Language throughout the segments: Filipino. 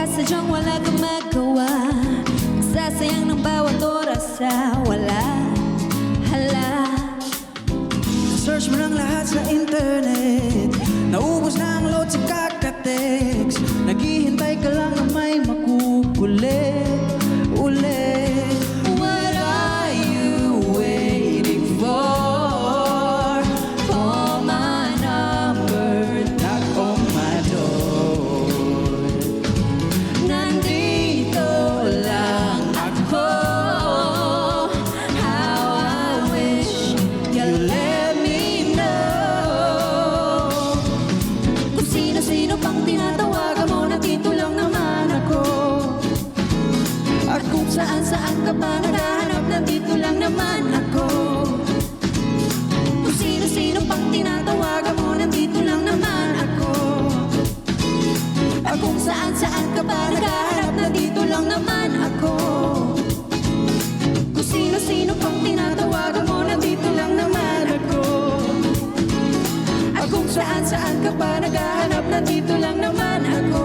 Sadyang wala kang magawa, nagsasayang ng bawat oras sa wala. Hala, Search mo ng lahat sa internet, naubos na ang load sa kakatext. Naghihintay ka lang na may makukulit ulit. what are you waiting for? Call my number. Knock on my door. Nandito lang ako. How I wish you let me know. Kung sino-sino pang tinatawagan mo, nandito lang naman ako. At kung saan-saan ka pa naghahanap, nandito lang naman ako. Kung sino-sino pang tinatawagan mo, nandito lang naman ako. At kung saan-saan ka pa naghahanap, nandito lang naman ako. Kung sino-sino pang tinatawagan mo, nandito lang naman ako. At kung saan-saan ka pa naghahanap, nandito lang naman ako.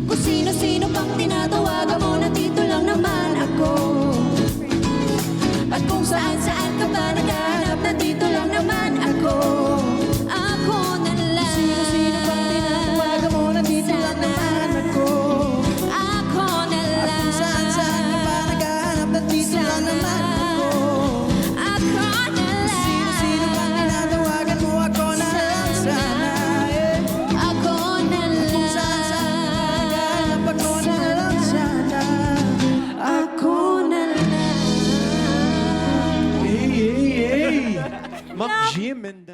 Kung sino-sino pang tinatawagan mo, nandito lang naman ako. At kung saan-saan ka pa naghahanap, nandito lang naman ako. Ako na lang. Sino pang tinatawagan mo, nandito lang naman ako. Ako na At lang. kung saan-saan ka pa naghahanap, nandito lang naman ako. Ako na lang. Sino pang tinatawagan mo, ako na lang sana. Ako na lang. Kung saan-saan ka pa naghahanap, ako na lang sana. Ako na lang. Hey, hey, hey! Mac Jim and